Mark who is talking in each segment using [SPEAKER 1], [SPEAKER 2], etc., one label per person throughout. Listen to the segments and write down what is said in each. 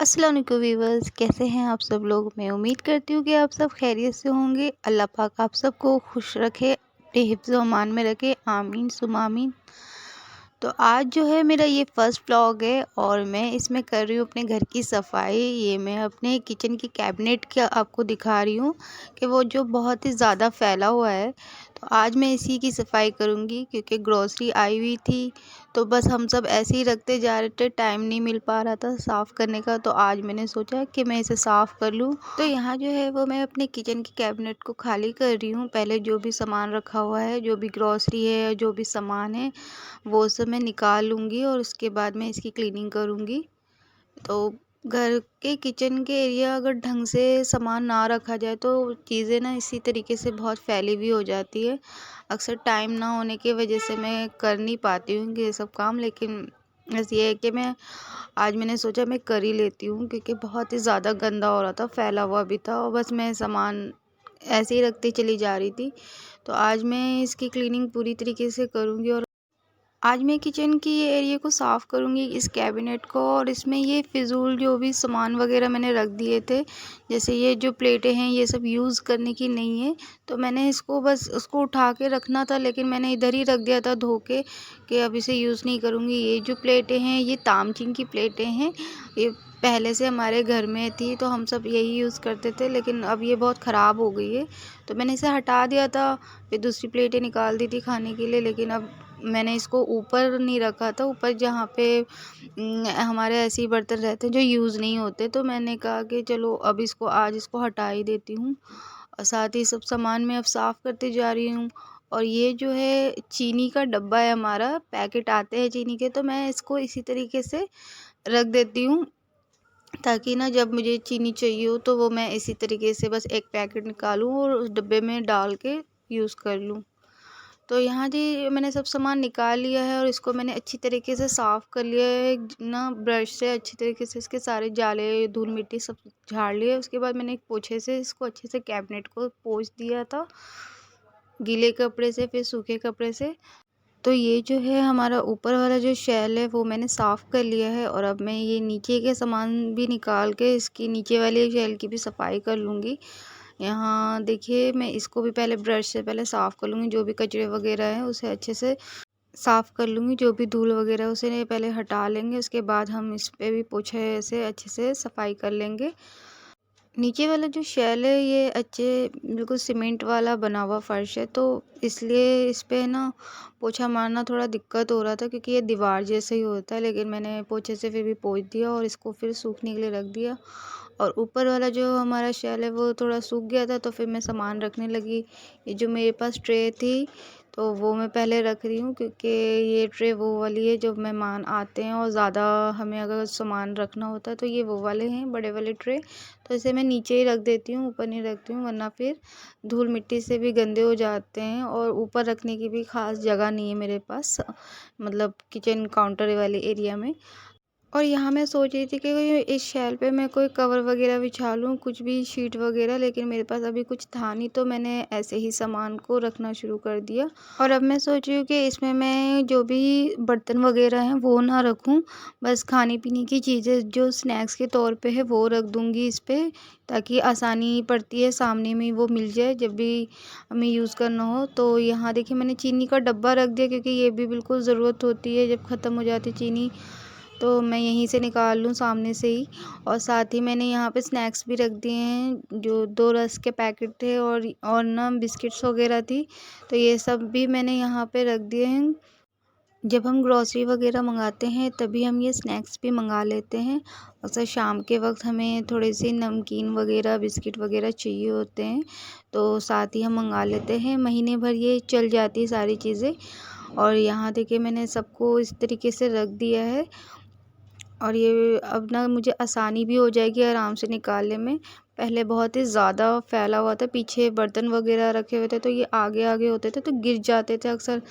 [SPEAKER 1] अस्सलाम वालेकुम वीवर्स, कैसे हैं आप सब लोग। मैं उम्मीद करती हूँ कि आप सब खैरियत से होंगे। अल्लाह पाक आप सबको खुश रखे, अपने हिफ्ज़ व अमान में रखे, आमीन सुम्मा आमीन। तो आज जो है मेरा ये फ़र्स्ट व्लॉग है और मैं इसमें कर रही हूँ अपने घर की सफाई। ये मैं अपने किचन की कैबिनेट का आपको दिखा रही हूँ कि वो जो बहुत ही ज़्यादा फैला हुआ है। तो आज मैं इसी की सफाई करूँगी क्योंकि ग्रॉसरी आई हुई थी, तो बस हम सब ऐसे ही रखते जा रहे थे, टाइम नहीं मिल पा रहा था साफ़ करने का। तो आज मैंने सोचा कि मैं इसे साफ़ कर लूँ। तो यहाँ जो है वो मैं अपने किचन की कैबिनेट को खाली कर रही हूँ। पहले जो भी सामान रखा हुआ है, जो भी ग्रॉसरी है, जो भी सामान है, वो सब मैं निकाल लूँगी और उसके बाद मैं इसकी क्लीनिंग करूँगी। तो घर के किचन के एरिया अगर ढंग से सामान ना रखा जाए तो चीज़ें ना इसी तरीके से बहुत फैली हुई हो जाती है। अक्सर टाइम ना होने की वजह से मैं कर नहीं पाती हूँ ये सब काम, लेकिन बस ये है कि आज मैंने सोचा मैं कर ही लेती हूँ क्योंकि बहुत ही ज़्यादा गंदा हो रहा था, फैला हुआ भी था और बस मैं सामान ऐसे ही रखती चली जा रही थी। तो आज मैं इसकी क्लीनिंग पूरी तरीके से करूँगी और आज मैं किचन की ये एरिया को साफ़ करूँगी, इस कैबिनेट को। और इसमें ये फ़िज़ूल जो भी सामान वग़ैरह मैंने रख दिए थे, जैसे ये जो प्लेटें हैं, ये सब यूज़ करने की नहीं है। तो मैंने इसको बस उसको उठा के रखना था, लेकिन मैंने इधर ही रख दिया था धो के कि अब इसे यूज़ नहीं करूँगी। ये जो प्लेटें हैं, ये तामचिन की प्लेटें हैं। ये पहले से हमारे घर में थी तो हम सब यही यूज़ करते थे, लेकिन अब ये बहुत ख़राब हो गई है तो मैंने इसे हटा दिया था। फिर दूसरी प्लेटें निकाल दी थी खाने के लिए, लेकिन अब मैंने इसको ऊपर नहीं रखा था, ऊपर जहाँ पे हमारे ऐसे ही बर्तन रहते हैं जो यूज़ नहीं होते। तो मैंने कहा कि चलो अब आज इसको हटा ही देती हूँ और साथ ही सब सामान मैं अब साफ़ करते जा रही हूँ। और ये जो है चीनी का डब्बा है, हमारा पैकेट आते हैं चीनी के, तो मैं इसको इसी तरीके से रख देती हूँ ताकि ना जब मुझे चीनी चाहिए हो तो वो मैं इसी तरीके से बस एक पैकेट निकालूँ और उस डब्बे में डाल के यूज़ कर लूँ। तो यहाँ जी मैंने सब सामान निकाल लिया है और इसको मैंने अच्छी तरीके से साफ़ कर लिया है ना, ब्रश से अच्छी तरीके से इसके सारे जाले, धूल मिट्टी सब झाड़ लिया। उसके बाद मैंने एक पोछे से इसको अच्छे से कैबिनेट को पोंछ दिया था, गीले कपड़े से फिर सूखे कपड़े से। तो ये जो है हमारा ऊपर वाला जो शेल है वो मैंने साफ़ कर लिया है और अब मैं ये नीचे के सामान भी निकाल के इसकी नीचे वाले शेल की भी सफाई कर लूँगी। यहाँ देखिए मैं इसको भी पहले ब्रश से पहले साफ़ कर लूँगी, जो भी कचरे वगैरह है उसे अच्छे से साफ़ कर लूँगी, जो भी धूल वगैरह है उसे पहले हटा लेंगे। उसके बाद हम इस पे भी पोछे से अच्छे से सफाई कर लेंगे। नीचे वाला जो शेल है ये अच्छे बिल्कुल सीमेंट वाला बना हुआ फ़र्श है, तो इसलिए इस पे ना पोछा मारना थोड़ा दिक्कत हो रहा था क्योंकि ये दीवार जैसे ही होता है, लेकिन मैंने पोछे से फिर भी पोंछ दिया और इसको फिर सूखने के लिए रख दिया। और ऊपर वाला जो हमारा शेल है वो थोड़ा सूख गया था तो फिर मैं सामान रखने लगी। ये जो मेरे पास ट्रे थी तो वो मैं पहले रख रही हूँ क्योंकि ये ट्रे वो वाली है जो मेहमान आते हैं और ज़्यादा हमें अगर सामान रखना होता है तो ये वो वाले हैं, बड़े वाले ट्रे। तो इसे मैं नीचे ही रख देती हूँ, ऊपर नहीं रखती हूँ, वरना फिर धूल मिट्टी से भी गंदे हो जाते हैं और ऊपर रखने की भी ख़ास जगह नहीं है मेरे पास, मतलब किचन काउंटर वाले एरिया में। और यहाँ मैं सोच रही थी कि इस शेल पे मैं कोई कवर वगैरह बिछा लूँ, कुछ भी शीट वगैरह, लेकिन मेरे पास अभी कुछ था नहीं तो मैंने ऐसे ही सामान को रखना शुरू कर दिया। और अब मैं सोच रही हूँ कि इसमें मैं जो भी बर्तन वगैरह हैं वो ना रखूँ, बस खाने पीने की चीज़ें जो स्नैक्स के तौर पे है वो रख दूँगी इस पे, ताकि आसानी पड़ती है, सामने में वो मिल जाए जब भी हमें यूज़ करना हो। तो यहाँ देखिए मैंने चीनी का डब्बा रख दिया क्योंकि ये भी बिल्कुल ज़रूरत होती है, जब ख़त्म हो जाती चीनी तो मैं यहीं से निकाल लूँ सामने से ही। और साथ ही मैंने यहाँ पे स्नैक्स भी रख दिए हैं, जो 2 रस्क के पैकेट थे और ना बिस्किट्स वगैरह थी, तो ये सब भी मैंने यहाँ पे रख दिए हैं। जब हम ग्रॉसरी वगैरह मंगाते हैं तभी हम ये स्नैक्स भी मंगा लेते हैं। अक्सर शाम के वक़्त हमें थोड़े-से नमकीन वगैरह, बिस्किट वगैरह चाहिए होते हैं, तो साथ ही हम मंगा लेते हैं। महीने भर ये चल जाती है सारी चीज़ें। और यहाँ देखिए मैंने सबको इस तरीके से रख दिया है और ये अब ना मुझे आसानी भी हो जाएगी आराम से निकालने में। पहले बहुत ही ज़्यादा फैला हुआ था, पीछे बर्तन वगैरह रखे हुए थे तो ये आगे-आगे होते थे तो गिर जाते थे अक्सर।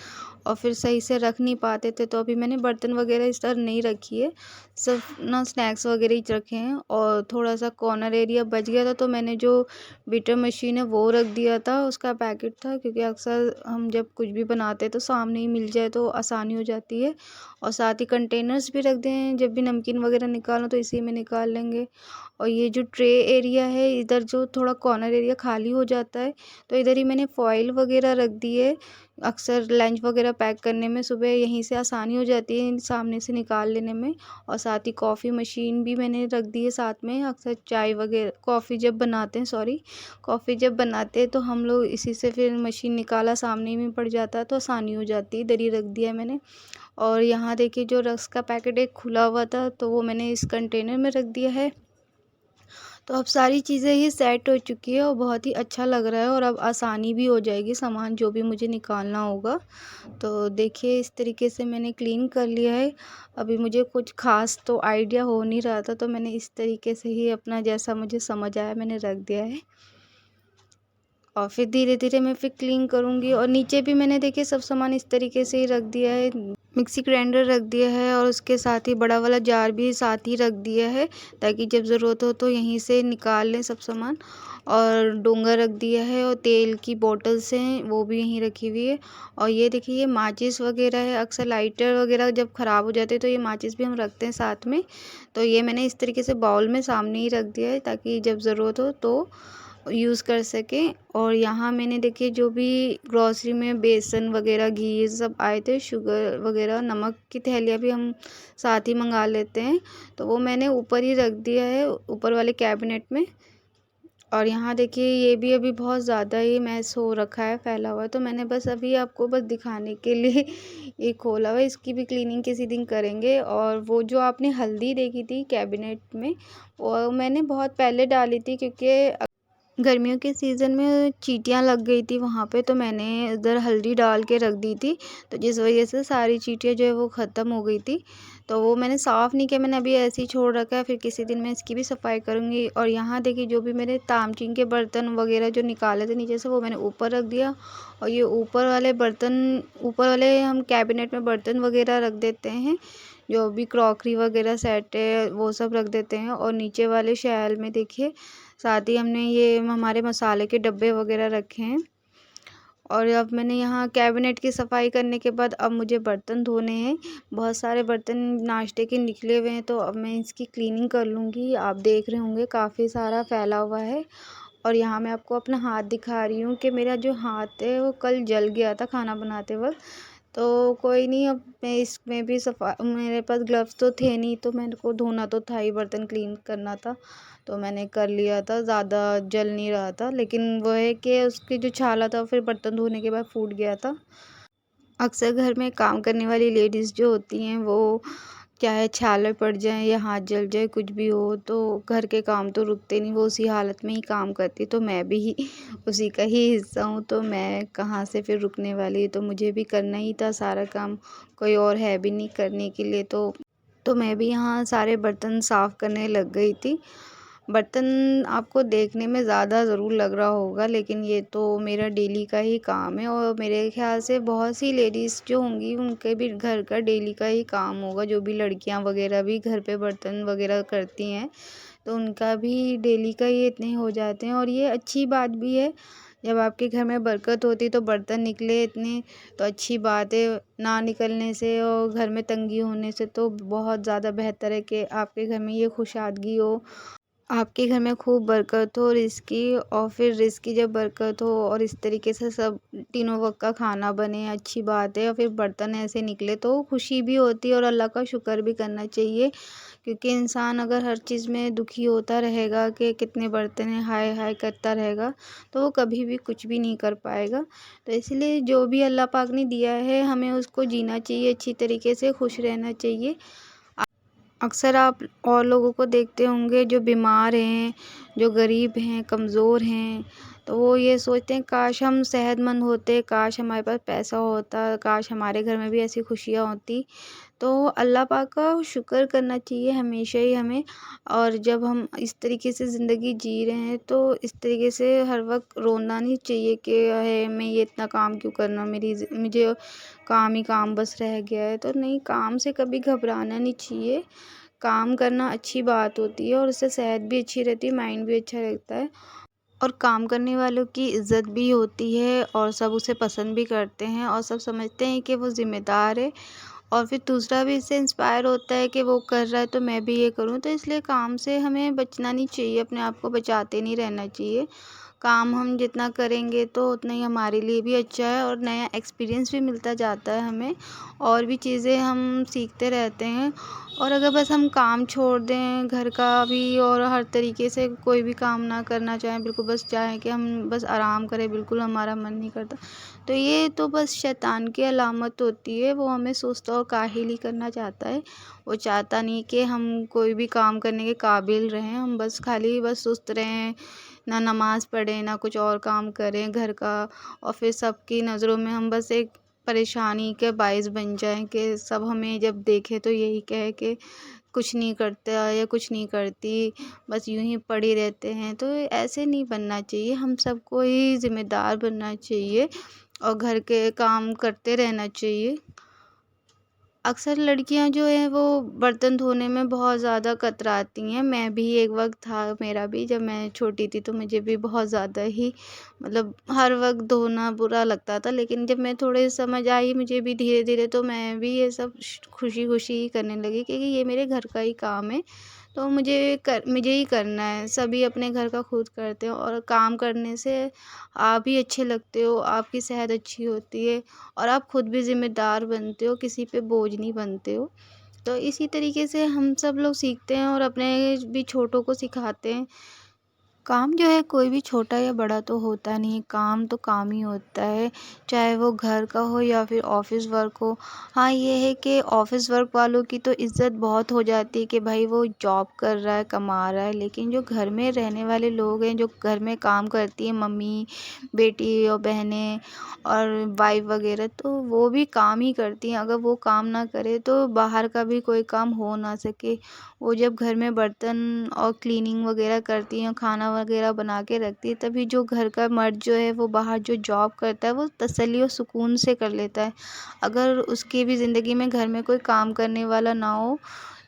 [SPEAKER 1] और फिर सही से रख नहीं पाते थे। तो अभी मैंने बर्तन वगैरह इस तरह नहीं रखी है, सिर्फ ना स्नैक्स वगैरह ही रखे हैं। और थोड़ा सा कॉर्नर एरिया बच गया था तो मैंने जो बीटर मशीन है वो रख दिया था, उसका पैकेट था, क्योंकि अक्सर हम जब कुछ भी बनाते हैं तो सामने ही मिल जाए तो आसानी हो जाती है। और साथ ही कंटेनर्स भी रख दें, जब भी नमकीन वगैरह निकालो तो इसी में निकाल लेंगे। और ये जो ट्रे एरिया है, इधर जो थोड़ा कॉर्नर एरिया खाली हो जाता है तो इधर ही मैंने फॉइल वगैरह रख दी है। अक्सर लंच वगैरह पैक करने में सुबह यहीं से आसानी हो जाती है सामने से निकाल लेने में। और साथ ही कॉफ़ी मशीन भी मैंने रख दी है साथ में। अक्सर चाय वगैरह कॉफ़ी जब बनाते हैं तो हम लोग इसी से फिर मशीन निकाला सामने में पड़ जाता है तो आसानी हो जाती है, इधर ही रख दिया है मैंने। और यहाँ देखिए जो रस्क का पैकेट एक खुला हुआ था तो वो मैंने इस कंटेनर में रख दिया है। तो अब सारी चीज़ें ही सेट हो चुकी है और बहुत ही अच्छा लग रहा है, और अब आसानी भी हो जाएगी सामान जो भी मुझे निकालना होगा। तो देखिए इस तरीके से मैंने क्लीन कर लिया है। अभी मुझे कुछ ख़ास तो आइडिया हो नहीं रहा था, तो मैंने इस तरीके से ही अपना जैसा मुझे समझ आया मैंने रख दिया है। और फिर धीरे-धीरे मैं फिर क्लीन करूँगी। और नीचे भी मैंने देखिए सब सामान इस तरीके से ही रख दिया है। मिक्सी ग्राइंडर रख दिया है और उसके साथ ही बड़ा वाला जार भी साथ ही रख दिया है, ताकि जब ज़रूरत हो तो यहीं से निकाल लें सब सामान। और डोंगा रख दिया है और तेल की बॉटल्स हैं वो भी यहीं रखी हुई है। और ये देखिए ये माचिस वगैरह है, अक्सर लाइटर वगैरह जब ख़राब हो जाते हैं तो ये माचिस भी हम रखते हैं साथ में। तो ये मैंने इस तरीके से बाउल में सामने ही रख दिया है, ताकि जब ज़रूरत हो तो यूज़ कर सकें। और यहाँ मैंने देखिए जो भी ग्रॉसरी में बेसन वगैरह, घी, ये सब आए थे, शुगर वगैरह, नमक की थैलियाँ भी हम साथ ही मंगा लेते हैं, तो वो मैंने ऊपर ही रख दिया है, ऊपर वाले कैबिनेट में। और यहाँ देखिए ये भी अभी बहुत ज़्यादा ही मैस हो रखा है, फैला हुआ है, तो मैंने बस अभी आपको बस दिखाने के लिए ये खोला हुआ है। इसकी भी क्लीनिंग किसी दिन करेंगे। और वो जो आपने हल्दी देखी थी कैबिनेट में, वो मैंने बहुत पहले डाली थी, क्योंकि गर्मियों के सीज़न में चींटियाँ लग गई थी वहाँ पे, तो मैंने उधर हल्दी डाल के रख दी थी, तो जिस वजह से सारी चींटियाँ जो है वो ख़त्म हो गई थी। तो वो मैंने साफ़ नहीं किया, मैंने अभी ऐसे ही छोड़ रखा है, फिर किसी दिन मैं इसकी भी सफाई करूँगी। और यहाँ देखिए जो भी मेरे तामचीन के बर्तन वगैरह जो निकाले थे नीचे से, वो मैंने ऊपर रख दिया। और ये ऊपर वाले हम कैबिनेट में बर्तन वगैरह रख देते हैं, जो भी क्रॉकरी वगैरह सेट है वो सब रख देते हैं। और नीचे वाले शैल में देखिए साथ ही हमने ये हमारे मसाले के डब्बे वगैरह रखे हैं। और अब मैंने यहाँ कैबिनेट की सफाई करने के बाद अब मुझे बर्तन धोने हैं। बहुत सारे बर्तन नाश्ते के निकले हुए हैं, तो अब मैं इसकी क्लीनिंग कर लूँगी। आप देख रहे होंगे काफ़ी सारा फैला हुआ है। और यहाँ मैं आपको अपना हाथ दिखा रही हूँ कि मेरा जो हाथ है वो कल जल गया था खाना बनाते वक्त। तो कोई नहीं, अब मैं इसमें भी मेरे पास ग्लव्स तो थे नहीं, तो मेरे को धोना तो था ही, बर्तन क्लीन करना था, तो मैंने कर लिया था। ज़्यादा जल नहीं रहा था, लेकिन वो है कि उसकी जो छाला था फिर बर्तन धोने के बाद फूट गया था। अक्सर घर में काम करने वाली लेडीज़ जो होती हैं वो चाहे छाले पड़ जाएं या हाथ जल जाए, कुछ भी हो, तो घर के काम तो रुकते नहीं, वो उसी हालत में ही काम करती। तो मैं भी उसी का ही हिस्सा हूँ, तो मैं कहाँ से फिर रुकने वाली, तो मुझे भी करना ही था सारा काम, कोई और है भी नहीं करने के लिए। तो मैं भी यहाँ सारे बर्तन साफ़ करने लग गई थी। बर्तन आपको देखने में ज़्यादा ज़रूर लग रहा होगा, लेकिन ये तो मेरा डेली का ही काम है। और मेरे ख़्याल से बहुत सी लेडीज़ जो होंगी उनके भी घर का डेली का ही काम होगा, जो भी लड़कियां वगैरह भी घर पे बर्तन वगैरह करती हैं, तो उनका भी डेली का ही इतने हो जाते हैं। और ये अच्छी बात भी है, जब आपके घर में बरकत होती तो बर्तन निकले इतने, तो अच्छी बात है। ना निकलने से और घर में तंगी होने से तो बहुत ज़्यादा बेहतर है कि आपके घर में ये खुशहादगी हो, आपके घर में खूब बरकत हो रिज़्क़ की। और फिर रिज़्क़ की जब बरकत हो और इस तरीके से सब तीनों वक्त का खाना बने, अच्छी बात है। और फिर बर्तन ऐसे निकले तो खुशी भी होती है, और अल्लाह का शुक्र भी करना चाहिए, क्योंकि इंसान अगर हर चीज़ में दुखी होता रहेगा कि कितने बर्तन हैं, हाय हाय करता रहेगा, तो वो कभी भी कुछ भी नहीं कर पाएगा। तो इसलिए जो भी अल्लाह पाक ने दिया है हमें उसको जीना चाहिए, अच्छी तरीके से खुश रहना चाहिए। अक्सर आप और लोगों को देखते होंगे जो बीमार हैं, जो गरीब हैं, कमज़ोर हैं, तो वो ये सोचते हैं काश हम सेहतमंद होते, काश हमारे पास पैसा होता, काश हमारे घर में भी ऐसी खुशियाँ होती। तो अल्लाह पाक का शुक्र करना चाहिए हमेशा ही हमें। और जब हम इस तरीके से ज़िंदगी जी रहे हैं तो इस तरीके से हर वक्त रोना नहीं चाहिए कि है मैं ये इतना काम क्यों करना, मुझे काम ही काम बस रह गया है। तो नहीं, काम से कभी घबराना नहीं चाहिए। काम करना अच्छी बात होती है और उससे सेहत भी अच्छी रहती है, माइंड भी अच्छा रहता है और काम करने वालों की इज़्ज़त भी होती है और सब उसे पसंद भी करते हैं और सब समझते हैं कि वो ज़िम्मेदार है। और फिर दूसरा भी इससे इंस्पायर होता है कि वो कर रहा है तो मैं भी ये करूँ। तो इसलिए काम से हमें बचना नहीं चाहिए, अपने आप को बचाते नहीं रहना चाहिए। काम हम जितना करेंगे तो उतना ही हमारे लिए भी अच्छा है और नया एक्सपीरियंस भी मिलता जाता है हमें, और भी चीज़ें हम सीखते रहते हैं। और अगर बस हम काम छोड़ दें घर का भी और हर तरीके से कोई भी काम ना करना चाहें, बिल्कुल बस चाहें कि हम बस आराम करें, बिल्कुल हमारा मन नहीं करता, तो ये तो बस शैतान की अलामत होती है। वो हमें सुस्त और काहिल ही करना चाहता है। वो चाहता नहीं कि हम कोई भी काम करने के काबिल रहें, हम बस खाली बस सुस्त रहें, ना नमाज़ पढ़ें, ना कुछ और काम करें घर का, और फिर सबकी नज़रों में हम बस एक परेशानी के बाइस बन जाएँ कि सब हमें जब देखें तो यही कहे कि कुछ नहीं करता या कुछ नहीं करती, बस यूँ ही पड़े रहते हैं। तो ऐसे नहीं बनना चाहिए, हम सबको ही ज़िम्मेदार बनना चाहिए और घर के काम करते रहना चाहिए। अक्सर लड़कियां जो हैं वो बर्तन धोने में बहुत ज़्यादा कतराती हैं। मैं भी एक वक़्त था मेरा भी, जब मैं छोटी थी तो मुझे भी बहुत ज़्यादा ही मतलब हर वक़्त धोना बुरा लगता था। लेकिन जब मैं थोड़े समझ आई मुझे भी धीरे-धीरे, तो मैं भी ये सब खुशी-खुशी ही करने लगी, क्योंकि ये मेरे घर का ही काम है। तो मुझे ही करना है। सभी अपने घर का खुद करते हैं और काम करने से आप भी अच्छे लगते हो, आपकी सेहत अच्छी होती है और आप खुद भी ज़िम्मेदार बनते हो, किसी पे बोझ नहीं बनते हो। तो इसी तरीके से हम सब लोग सीखते हैं और अपने भी छोटों को सिखाते हैं। काम जो है कोई भी छोटा या बड़ा तो होता नहीं है, काम तो काम ही होता है, चाहे वो घर का हो या फिर ऑफ़िस वर्क हो। हाँ, ये है कि ऑफ़िस वर्क वालों की तो इज़्ज़त बहुत हो जाती है कि भाई वो जॉब कर रहा है, कमा रहा है। लेकिन जो घर में रहने वाले लोग हैं, जो घर में काम करती हैं मम्मी, बेटी और बहनें और वाइफ़ वग़ैरह, तो वो भी काम ही करती हैं। अगर वो काम ना करे तो बाहर का भी कोई काम हो ना सके। वो जब घर में बर्तन और क्लीनिंग वगैरह करती हैं, खाना वगैरह बना के रखती है, तभी जो घर का मर्द जो है वो बाहर जो जॉब करता है वो तसल्ली और सुकून से कर लेता है। अगर उसकी भी ज़िंदगी में घर में कोई काम करने वाला ना हो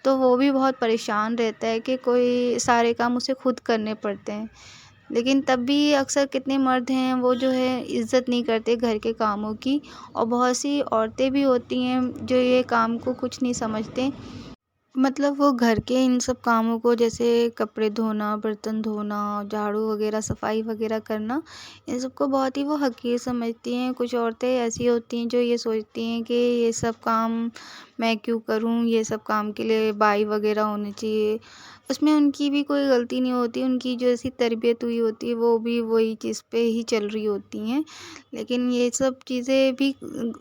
[SPEAKER 1] तो वो भी बहुत परेशान रहता है कि कोई सारे काम उसे खुद करने पड़ते हैं। लेकिन तब भी अक्सर कितने मर्द हैं वो जो है इज़्ज़त नहीं करते घर के कामों की, और बहुत सी औरतें भी होती हैं जो ये काम को कुछ नहीं समझते। मतलब वो घर के इन सब कामों को, जैसे कपड़े धोना, बर्तन धोना, झाड़ू वगैरह, सफाई वगैरह करना, इन सबको बहुत ही वो हक़ीर समझती हैं। कुछ औरतें ऐसी होती हैं जो ये सोचती हैं कि ये सब काम मैं क्यों करूँ, ये सब काम के लिए बाई वगैरह होनी चाहिए। उसमें उनकी भी कोई गलती नहीं होती, उनकी जो ऐसी तरबियत हुई होती है वो भी वही चीज़ पे ही चल रही होती हैं। लेकिन ये सब चीज़ें भी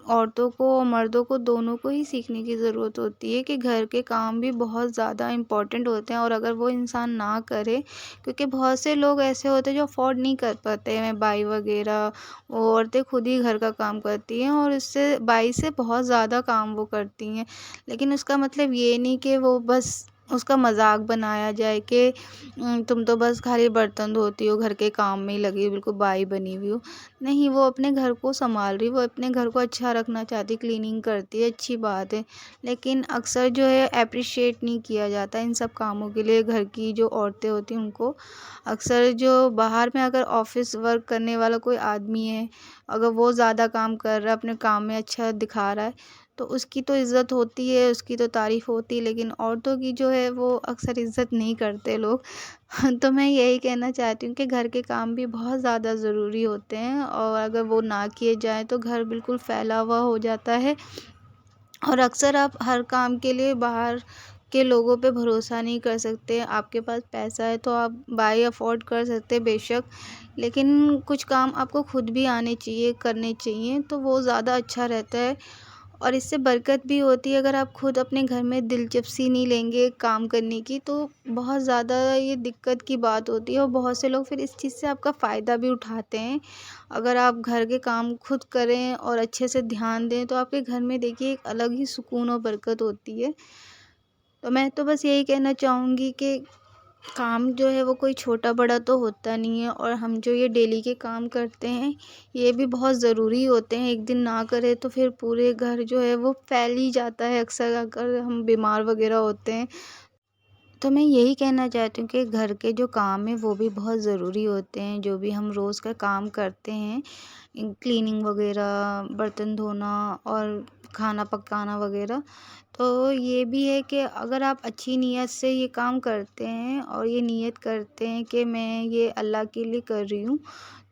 [SPEAKER 1] औरतों को और मर्दों को दोनों को ही सीखने की ज़रूरत होती है कि घर के काम भी बहुत ज़्यादा इम्पोर्टेंट होते हैं, और अगर वो इंसान ना करे, क्योंकि बहुत से लोग ऐसे होते हैं जो अफोर्ड नहीं कर पाते हैं बाई वगैरह, वो औरतें खुद ही घर का काम करती हैं और इससे बाई से बहुत ज़्यादा काम वो करती हैं। लेकिन उसका मतलब ये नहीं कि वो बस उसका मजाक बनाया जाए कि तुम तो बस खाली बर्तन धोती हो, घर के काम में ही लगी हो, बिल्कुल बाई बनी हुई हो। नहीं, वो अपने घर को सँभाल रही, वो अपने घर को अच्छा रखना चाहती, क्लीनिंग करती है, अच्छी बात है। लेकिन अक्सर जो है एप्रिशिएट नहीं किया जाता इन सब कामों के लिए। घर की जो औरतें होती हैं उनको अक्सर, जो बाहर में अगर ऑफ़िस वर्क करने वाला कोई आदमी है, अगर वो ज़्यादा काम कर रहा है, अपने काम में अच्छा दिखा रहा है, तो उसकी तो इज़्ज़त होती है, उसकी तो तारीफ़ होती है, लेकिन औरतों की जो है वो अक्सर इज़्ज़त नहीं करते लोग। तो मैं यही कहना चाहती हूँ कि घर के काम भी बहुत ज़्यादा ज़रूरी होते हैं, और अगर वो ना किए जाएँ तो घर बिल्कुल फैला हुआ हो जाता है। और अक्सर आप हर काम के लिए बाहर के लोगों पे भरोसा नहीं कर सकते। आपके पास पैसा है तो आप बाई अफ़ोर्ड कर सकते हैं बेशक, लेकिन कुछ काम आपको खुद भी आने चाहिए, करने चाहिए, तो वो ज़्यादा अच्छा रहता है। और इससे बरकत भी होती है। अगर आप खुद अपने घर में दिलचस्पी नहीं लेंगे काम करने की तो बहुत ज़्यादा ये दिक्कत की बात होती है और बहुत से लोग फिर इस चीज़ से आपका फ़ायदा भी उठाते हैं। अगर आप घर के काम खुद करें और अच्छे से ध्यान दें तो आपके घर में देखिए एक अलग ही सुकून और बरकत होती है। तो मैं तो बस यही कहना चाहूँगी कि काम जो है वो कोई छोटा बड़ा तो होता नहीं है, और हम जो ये डेली के काम करते हैं ये भी बहुत ज़रूरी होते हैं। एक दिन ना करें तो फिर पूरे घर जो है वो फैल ही जाता है अक्सर, अगर हम बीमार वगैरह होते हैं। तो मैं यही कहना चाहती हूँ कि घर के जो काम हैं वो भी बहुत ज़रूरी होते हैं। जो भी हम रोज़ का काम करते हैं, क्लीनिंग वगैरह, बर्तन धोना और खाना पकाना वगैरह, तो ये भी है कि अगर आप अच्छी नीयत से ये काम करते हैं और ये नीयत करते हैं कि मैं ये अल्लाह के लिए कर रही हूँ,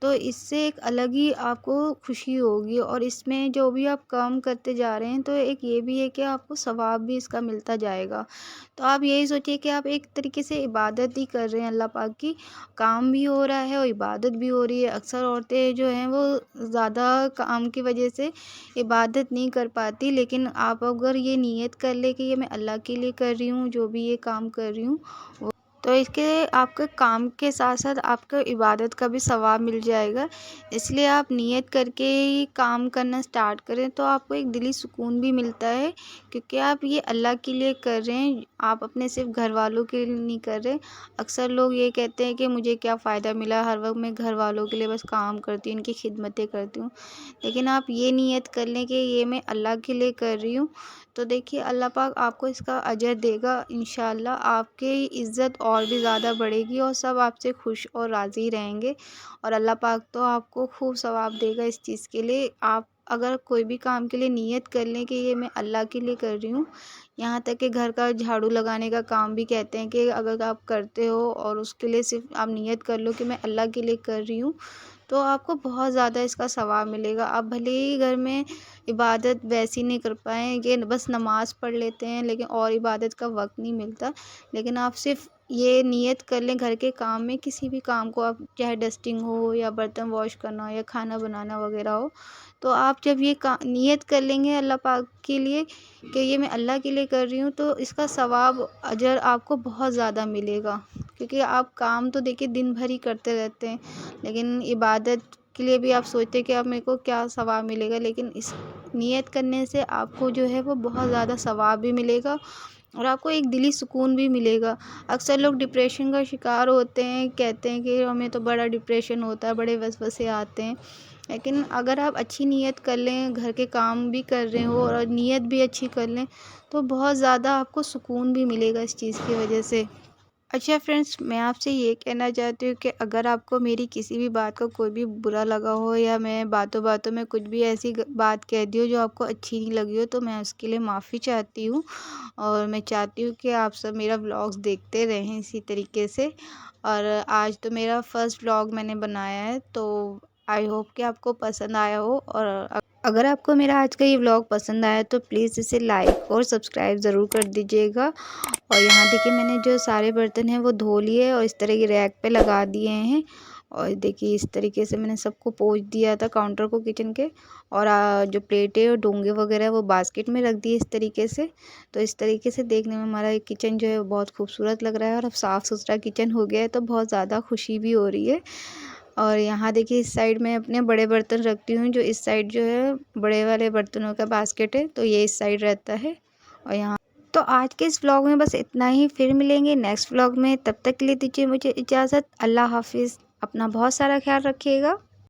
[SPEAKER 1] तो इससे एक अलग ही आपको खुशी होगी। और इसमें जो भी आप काम करते जा रहे हैं तो एक ये भी है कि आपको सवाब भी इसका मिलता जाएगा। तो आप यही सोचिए कि आप एक तरीके से इबादत ही कर रहे हैं अल्लाह पाक की, काम भी हो रहा है और इबादत भी हो रही है। अक्सर औरतें जो हैं वो ज़्यादा काम की वजह से इबादत नहीं कर पाती, लेकिन आप अगर ये नीयत कर ले कि ये मैं अल्लाह के लिए कर रही हूँ, जो भी ये काम कर रही हूँ, तो इसके आपके काम के साथ साथ आपको इबादत का भी सवाब मिल जाएगा। इसलिए आप नियत करके ही काम करना स्टार्ट करें तो आपको एक दिली सुकून भी मिलता है, क्योंकि आप ये अल्लाह के लिए कर रहे हैं, आप अपने सिर्फ घर वालों के लिए नहीं कर रहे। अक्सर लोग ये कहते हैं कि मुझे क्या फ़ायदा मिला, हर वक्त मैं घर वालों के लिए बस काम करती हूँ, उनकी खिदमतें करती हूँ। लेकिन आप ये नियत कर लें कि ये मैं अल्लाह के लिए कर रही हूँ, तो देखिए अल्लाह पाक आपको इसका अजर देगा इंशाल्लाह। आपकी इज़्ज़त और भी ज़्यादा बढ़ेगी और सब आपसे खुश और राज़ी रहेंगे, और अल्लाह पाक तो आपको खूब सवाब देगा इस चीज़ के लिए। आप अगर कोई भी काम के लिए नियत कर लें कि ये मैं अल्लाह के लिए कर रही हूँ, यहाँ तक कि घर का झाड़ू लगाने का काम भी कहते हैं कि अगर आप करते हो और उसके लिए सिर्फ आप नियत कर लो कि मैं अल्लाह के लिए कर रही हूँ, तो आपको बहुत ज़्यादा इसका सवाब मिलेगा। आप भले ही घर में इबादत वैसी नहीं कर पाएँ कि बस नमाज़ पढ़ लेते हैं लेकिन और इबादत का वक़्त नहीं मिलता, लेकिन आप सिर्फ़ ये नियत कर लें घर के काम में, किसी भी काम को, आप चाहे डस्टिंग हो या बर्तन वॉश करना हो या खाना बनाना वग़ैरह हो, तो आप जब ये का नियत कर लेंगे अल्लाह पाक के लिए कि ये मैं अल्लाह के लिए कर रही हूँ, तो इसका सवाब अजर आपको बहुत ज़्यादा मिलेगा। क्योंकि आप काम तो देखिए दिन भर ही करते रहते हैं, लेकिन इबादत के लिए भी आप सोचते हैं कि अब मेरे को क्या सवाब मिलेगा, लेकिन इस नियत करने से आपको जो है वो बहुत ज़्यादा सवाब भी मिलेगा और आपको एक दिली सुकून भी मिलेगा। अक्सर लोग डिप्रेशन का शिकार होते हैं, कहते हैं कि हमें तो बड़ा डिप्रेशन होता है, बड़े वसवसे आते हैं, लेकिन अगर आप अच्छी नियत कर लें, घर के काम भी कर रहे हो और नियत भी अच्छी कर लें, तो बहुत ज़्यादा आपको सुकून भी मिलेगा इस चीज़ की वजह से। अच्छा फ्रेंड्स, मैं आपसे ये कहना चाहती हूँ कि अगर आपको मेरी किसी भी बात का कोई भी बुरा लगा हो या मैं बातों बातों में कुछ भी ऐसी बात कह दी हो जो आपको अच्छी नहीं लगी हो, तो मैं उसके लिए माफ़ी चाहती हूँ। और मैं चाहती हूँ कि आप सब मेरा व्लॉग्स देखते रहें इसी तरीके से। और आज तो मेरा फर्स्ट व्लॉग मैंने बनाया है, तो आई होप कि आपको पसंद आया हो। और अगर आपको मेरा आज का ये व्लॉग पसंद आया तो प्लीज़ इसे लाइक और सब्सक्राइब ज़रूर कर दीजिएगा। और यहाँ देखिए मैंने जो सारे बर्तन हैं वो धो लिए और इस तरह की रैक पे लगा दिए हैं। और देखिए इस तरीके से मैंने सबको पोंछ दिया था काउंटर को किचन के। और जो प्लेटें और डोंगे वगैरह वो बास्केट में रख दिए इस तरीके से। तो इस तरीके से देखने में हमारा ये किचन जो है वो बहुत खूबसूरत लग रहा है और अब साफ़ सुथरा किचन हो गया है, तो बहुत ज़्यादा खुशी भी हो रही है। और यहाँ देखिए इस साइड में अपने बड़े बर्तन रखती हूँ, जो इस साइड जो है बड़े वाले बर्तनों का बास्केट है, तो ये इस साइड रहता है। और यहाँ तो आज के इस व्लॉग में बस इतना ही, फिर मिलेंगे नेक्स्ट व्लॉग में। तब तक के लिए दीजिए मुझे इजाज़त। अल्लाह हाफिज़। अपना बहुत सारा ख्याल रखिएगा।